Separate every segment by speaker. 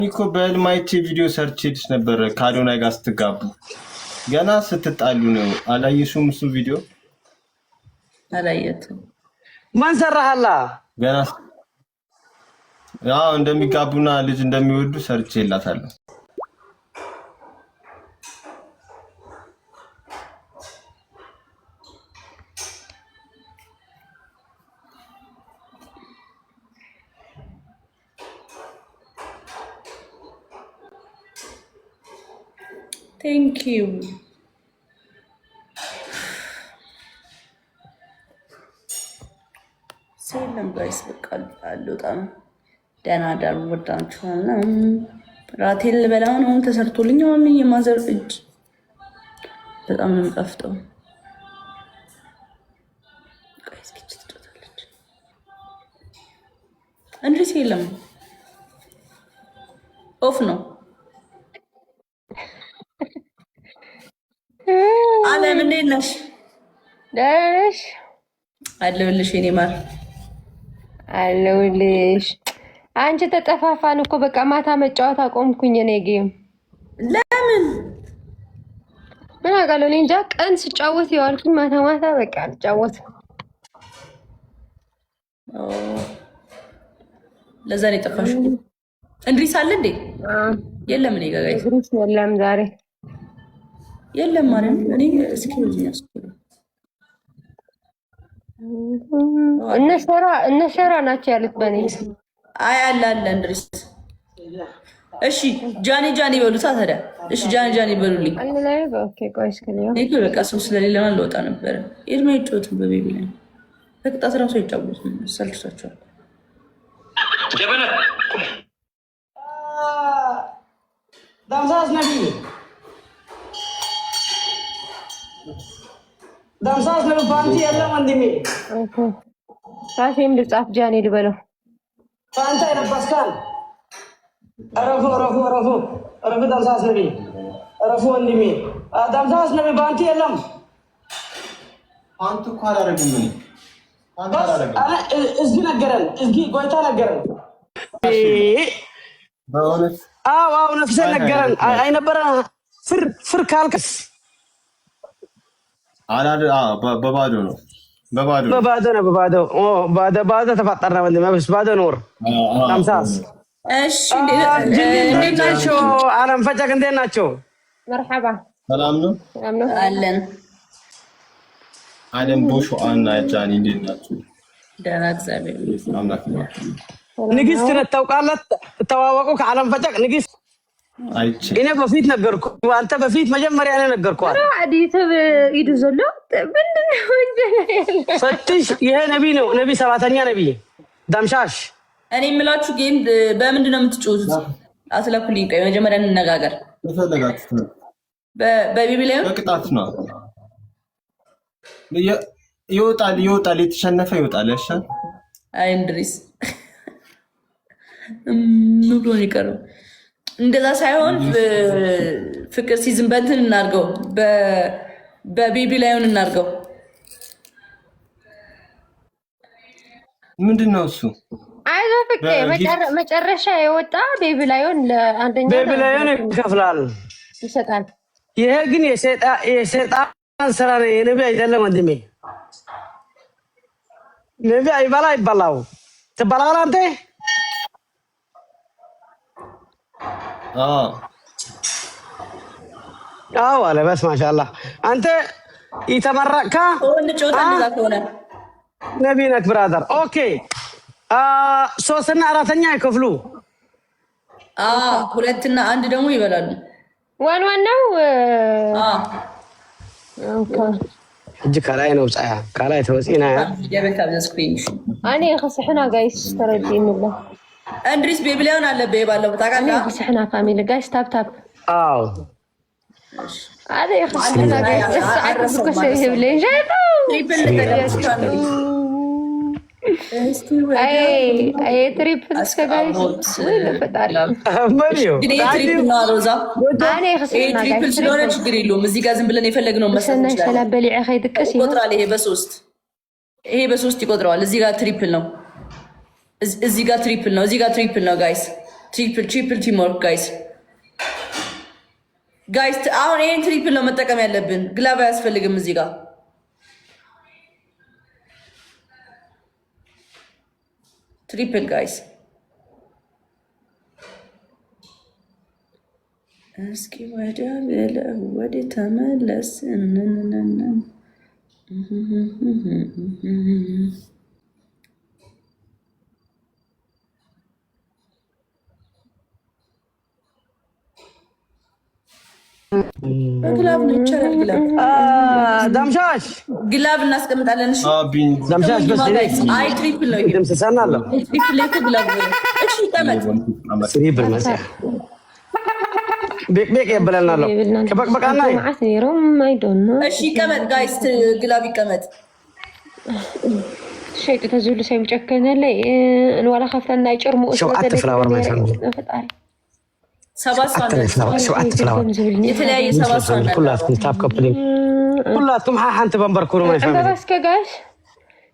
Speaker 1: እኮ በልማይቼ ቪዲዮ ሰርችልሽ ነበር ከአዶናይ ጋር ስትጋቡ ገና ስትጣሉ ነው። አላየሽውም? እሱ ቪዲዮ
Speaker 2: አላየሁትም።
Speaker 3: ማን ሰራሃላ?
Speaker 1: ገና ያው እንደሚጋቡና ልጅ እንደሚወዱ ሰርችላታለሁ።
Speaker 2: Thank you. ሰላም ጋይስ፣ በቃ አልወጣም። ደህና ዳሩ። ወዳችኋለሁ። ራቴን ልበላ ነው። ተሰርቶልኝ አሁን የማዘር እጅ በጣም ነው የሚጣፍጠው። ጋይስ ኪች ትጫወታለች። እንድሪስ የለም፣ ኦፍ ነው። አለም እንዴት ነሽ?
Speaker 4: ደህና ነሽ?
Speaker 2: አለሁልሽ የኔ ማር
Speaker 4: አለሁልሽ። አንቺ ተጠፋፋን እኮ በቃ ማታ መጫወት አቆምኩኝ። እኔ ጌም
Speaker 2: ለምን
Speaker 4: ምን አውቃለሁ እኔ እንጃ። ቀን ስጫወት የዋልኩኝ ማታ ማታ በቃ አልጫወትም።
Speaker 2: ለዛ ነው የጠፋሽው። እንድሪስ አለ እንዴ? የለም እኔ ጋር ጋይስ
Speaker 4: የለም ዛሬ
Speaker 2: የለም ማለት እኔ እስኪ
Speaker 4: እነሸራ ናቸው ያሉት በኔ።
Speaker 2: አይ አለ እንድሪስ። እሺ ጃኒ በሉታ ታዲያ። እሺ ጃኒ በሉልኝ።
Speaker 4: አለ ላይ ኦኬ። ቆይ እስኪ ነው
Speaker 2: እኔ በቃ ሰው ስለሌለ ማለት ልወጣ ነበረ። የድሜ ይጫወትን በቤቢ ላይ በቅጣት ራሱ ይጫወቱን ሰልችቷቸዋል።
Speaker 3: ጀበነ ዳምሳስ ነቢ ዳምሳስ ነው ፓንቲ የለም ወንድሜ።
Speaker 4: ኦኬ ራሴም ልጻፍ ጃኒ ልበለው።
Speaker 3: ፓንታ ይለበስካል። ረፉ ዳምሳስ ነቢ ረፉ ወንድሜ። ዳምሳስ ነቢ ፓንቲ የለም።
Speaker 1: ፓንቱ እኮ አላደረግም እኔ ፓንቱ አላደረግም።
Speaker 3: እዝጊ ነገረን፣ እዝጊ ጎይታ ነገረን።
Speaker 1: በእውነት
Speaker 3: አዎ ነፍሰ ነገረን። አይነበረ ፍር ካልከስ
Speaker 1: በባዶ ነው።
Speaker 3: ባዶ ተፈጠረ ወንድሜ። ባዶ ኖር ዳምሳስ።
Speaker 2: እሺ
Speaker 3: እንዴት ናቸው? አለም ፈጨቅ እንዴት ናቸው?
Speaker 4: መርሐባ
Speaker 1: ሰላም ነው
Speaker 2: አለን።
Speaker 1: አለም ቦሾ እና ጃኒ እንዴት ናችሁ?
Speaker 2: ደህና እግዚአብሔር
Speaker 1: አምላክ ነው።
Speaker 3: ንግስት ነህ ታውቃለህ? ተዋወቁ ከአለም ፈጨቅ ንግስት
Speaker 1: አይቼ
Speaker 3: እኔ በፊት ነገርኩ። አንተ በፊት መጀመሪያ እኔ ነገርኩህ።
Speaker 4: አዲስ ይዱ ዘሎ ምንድነው ወንጀል ያለ
Speaker 3: ፈትሽ። ይሄ ነቢ ነው፣ ነቢ ሰባተኛ ነቢ ዳምሻሽ።
Speaker 2: እኔ የምላችሁ ጌም በምንድን ነው የምትጫወቱት? አትለኩልኝ። ቆይ መጀመሪያ እንነጋገር።
Speaker 1: ተፈለጋችሁ
Speaker 2: በቤቢ ላይ
Speaker 1: በቅጣት ነው ይወጣል። የተሸነፈ ይወጣል። ያሻል።
Speaker 2: አይ እንድሪስ ምን ብሎ ነው የቀረው? እንደዛ ሳይሆን ፍቅር ሲዝም በእንትን እናድርገው፣ በቤቢ ላይሆን እናድርገው።
Speaker 1: ምንድነው እሱ?
Speaker 4: አይዞህ ፍቅር መጨረሻ የወጣ ቤቢ ላይሆን ለአንደኛ
Speaker 3: ቤቢ ላይሆን ይከፍላል
Speaker 4: ይሰጣል።
Speaker 3: ይሄ ግን የሰይጣን ስራ ነው፣ የነቢ አይደለም ወንድሜ። ነቢ ይበላው ትበላለህ አንተ። አዎ አለ በስ ማሻአላህ። አንተ ይተመረቅካ ነቢ ነክ ብራዘር። ኦኬ 3 እና 4ኛ ይከፍሉ።
Speaker 2: 2 እና 1 ደግሞ ይበላሉ።
Speaker 4: ዋን ነው።
Speaker 3: እጅ ከላይ ነው ፀያ ከላይ ተወጪና
Speaker 2: እኔ
Speaker 4: خصحنا ጋይስ ተረዲንላ
Speaker 2: እንድሪስ ቤቢ ላይሆን አለበት ባለው ታውቃለህ።
Speaker 4: خصحنا ፋሚሊ ጋይስ ታፕ
Speaker 3: አዎ
Speaker 4: هذا يخصنا ጋይስ ተሳዓት ከሰይ ይብለኝ ጃይቶ አይ ትሪፕል ጋይስ ለፈጣሪ
Speaker 3: ማሪዮ
Speaker 2: ትሪፕል ነው ሮዛ።
Speaker 4: እኔ خصحنا ጋይስ
Speaker 2: ትሪፕል ስለሆነ ችግር የለውም። እዚህ ጋር ዝም ብለን የፈለግነው መሰለኝ
Speaker 4: ሰላም በሊዕ ኸይድቀስ
Speaker 2: ይቆጥራል። ይሄ በ3 ይቆጥራል። እዚህ ጋር ትሪፕል ነው። እዚህ ጋር ትሪፕል ነው ጋይስ። ትሪፕል ቲምወርክ ጋይስ አሁን ይሄን ትሪፕል ነው መጠቀም ያለብን። ግላቭ አያስፈልግም እዚህ ጋር ትሪፕል ጋይስ። እስኪ ወደ ተመለስ ግላቭ ነው ይቻላል።
Speaker 3: ዳምሻሽ
Speaker 2: ግላቭ እናስቀምጣለን። እሺ
Speaker 3: ዳምሻሽ በስ
Speaker 2: አይ ትሪፕል ነው ይሄ
Speaker 3: ሰናለሁ
Speaker 2: ትሪፕል ላይ ግላቭ ነው። እሺ ተመጥ
Speaker 3: ትሪፕል መሰያ ቤቅ ያበላናለሁ ከበቅበቃና
Speaker 4: ማዓት ነይሮም አይ ዶንት ኖ።
Speaker 2: እሺ ይቀመጥ ጋይስ ግላቭ ይቀመጥ።
Speaker 4: ሸይጥ ተዝሉ ሳይም ጨከነለ እንዋላ ከፍተና ይጭርሙ
Speaker 3: ሸውዓተ ፍላወር ማለት ነው።
Speaker 4: ፈጣሪ
Speaker 2: ሰባት ፍላወር የተለያየ ሰባት ሰው አለ።
Speaker 3: ሁላችሁም ታፕ ኮፕሊንግ ሁላችሁም ሓንቲ በንበርኩሩ ማለት ነው።
Speaker 4: አንበባ እስከ ጋይስ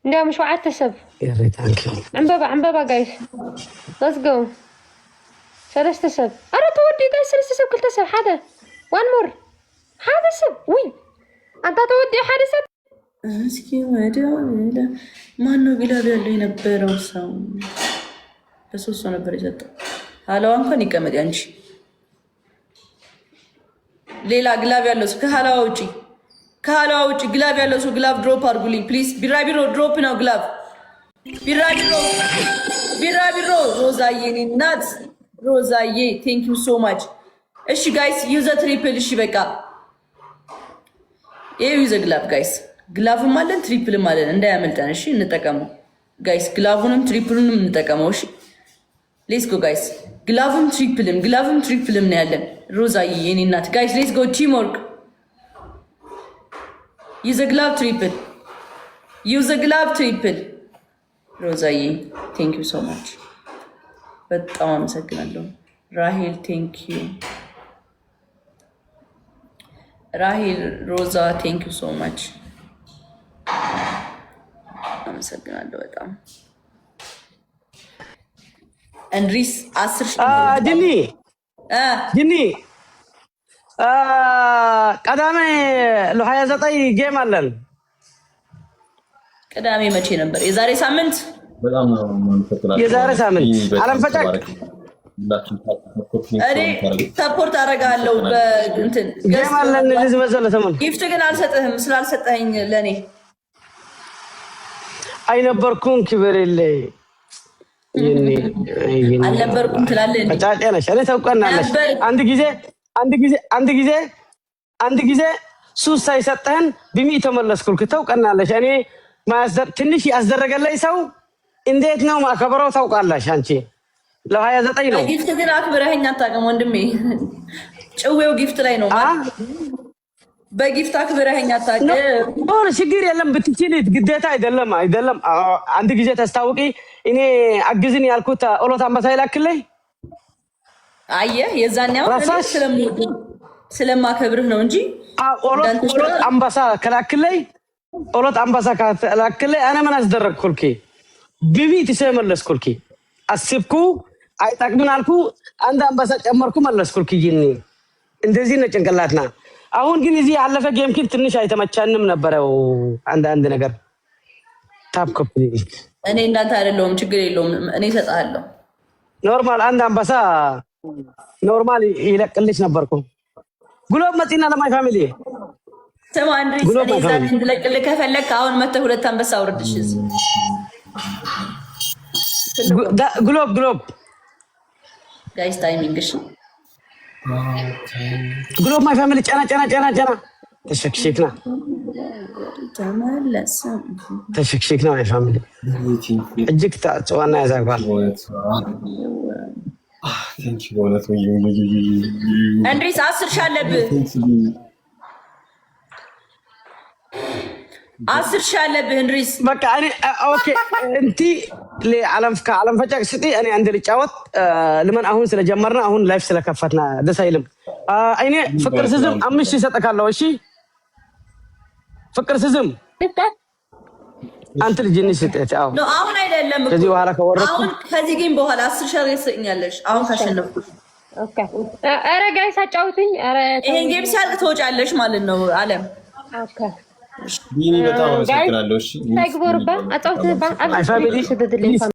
Speaker 4: እንደም ሸውዓተ ሰብ አንበባ ጋይስ let's go ሰለስተ ሰብ አረ ተወዲ ጋይስ ሰለስተ ሰብ ክልተ ሰብ ሓደ ዋን ሞር ሓደ ሰብ ወይ አንተ ተወዲ ሓደ ሰብ
Speaker 2: እስኪ ወዲያ ማነው ግላቭ ያለው የነበረው ሰው በሶስት ሰው ነበር የሰጠው። ሀላዋ እንኳን ይቀመጥ ያንቺ ሌላ ግላቭ ያለው ሰው ከሀላዋ ውጪ ግላቭ ያለው ሰው ግላቭ ድሮፕ አድርጉልኝ ፕሊዝ። ቢራቢሮ ድሮፕ ነው ግላቭ ቢራቢሮ ሮዛዬ እኔ እናት ሮዛዬ ቴንክ ዩ ሶ ማች። እሺ ጋይስ ዩዘ ትሪፕል እሺ በቃ ይሄ ዩዘ ግላቭ ጋይስ ግላቭም አለን ትሪፕልም አለን እንዳያመልጠን። እሺ እንጠቀመው ጋይስ ግላቭንም ትሪፕሉንም እንጠቀመው። እሺ ሌትስ ጎ ጋይስ ግላቭም ትሪፕልም ነው ያለን። ሮዛዬ የኔ እናት ጋይስ ሌትስ ጎ ቲም ወርክ ዩዘ ግላቭ ትሪፕል ሮዛዬ ቴንክ ዩ ሶ ማች በጣም አመሰግናለሁ። ራሄል ቴንክ ዩ ራሄል ሮዛ ቴንክ ዩ ሶ ማች አመሰግናለሁ በጣም እንድሪስ 10
Speaker 3: ጅኒ ቀዳሜ ለ29 ጌም አለን።
Speaker 2: ቅዳሜ መቼ ነበር? የዛሬ ሳምንት አለም ፈጫቅ እኔ ሰፖርት አደርጋለሁ። በእንትን
Speaker 3: ጌም አለን ልዝ መዘለ ተመን
Speaker 2: ጊፍት ግን አልሰጥህም ስላልሰጠኝ ለኔ አይነበርኩም
Speaker 3: ክብርልኝ
Speaker 2: አልነበርኩም ትላለህ።
Speaker 3: አጫጭነሽ እኔ ተውቀናለሽ። አንድ ጊዜ ሱስ ሳይሰጠህን ቢሚ ተመለስኩልክ ተውቀናለሽ። እኔ ማያስደር ትንሽ ያስደረገለኝ ሰው እንዴት ነው ማከብረው ታውቃለሽ። አንቺ ለ29 ነው
Speaker 2: ጊፍት ግን አክብረኸኝ አታውቅም ወንድሜ። ጭዌው ጊፍት ላይ ነው በጊፍት አክብረኸኝ አታውቅም።
Speaker 3: ችግር የለም ብትችልት ግዴታ አይደለም። አንድ ጊዜ ተስታውቂ እኔ አግዝን ያልኩት ኦሎት አንበሳ ይላክልኝ።
Speaker 2: አየህ የዛኛው ስለማከብርህ ነው እንጂ
Speaker 3: ኦሎት አንበሳ ከላክልኝ ኦሎት አንበሳ ከላክልኝ እኔ ምን አስደረግኩልኪ ቢቢት ተመለስኩልኪ አስብኩ አይጣቅምን አልኩ አንድ አንበሳ ጨመርኩ መለስኩልኪ። ይኒ እንደዚህ ነው ጭንቅላትና። አሁን ግን እዚህ ያለፈ ጌም ኪል ትንሽ አይተመቻንም ነበረው አንድ ነገር ታፕ ኮፒ
Speaker 2: እኔ እንዳንተ አይደለሁም ችግር የለውም እኔ እሰጥሃለሁ።
Speaker 3: ኖርማል አንድ አንበሳ ኖርማል ይለቅልሽ ነበርኩ። ጉሎብ መጪና ለማይ ፋሚሊ
Speaker 2: ስማ አንድሪስ እኔ ዛሬ እንድለቅልህ ከፈለክ አሁን መተህ ሁለት አንበሳ አውርድሽ እዚህ
Speaker 3: ጉሎብ
Speaker 2: ጋይስ ታይሚንግሽ
Speaker 3: ጉሎብ ማይ ፋሚሊ ጨና ተሸክሽክና ተሸክሽክና ማይ ፋሚሊ እጅግ ታጽዋና ያዛግባል።
Speaker 2: አንድሪስ 10 ሺህ አለብህ 10 ሺህ አለብህ እንድሪስ
Speaker 3: በቃ እኔ ኦኬ እንቲ ለዓለም ፈጫቅ ስቲ እኔ አንድ ልጫወት ለምን አሁን ስለጀመርና አሁን ላይፍ ስለከፈትና ደስ አይልም። እኔ ፍቅር ስዝም 5000 ሰጠካለሁ። እሺ ፍቅር ስዝም አንተ ልጅ ነሽ ስጠት አው
Speaker 2: ነው አሁን አይደለም እኮ
Speaker 3: ከዚህ በኋላ ከወረድኩ
Speaker 2: አሁን ከዚህ ጌም በኋላ 10 ሺህ ትሰኛለሽ አሁን ካሸነፍኩ
Speaker 4: ኦኬ ኧረ ጋይስ አጫውቱኝ ኧረ
Speaker 2: ይሄን ጌም ሲያልቅ ትወጫለሽ ማለት ነው አለም
Speaker 4: ኦኬ
Speaker 1: ቢኒ በጣም አመሰግናለሁ እሺ
Speaker 4: ታግቦርባ አጫውቱኝ ባ አይ ፋሚሊ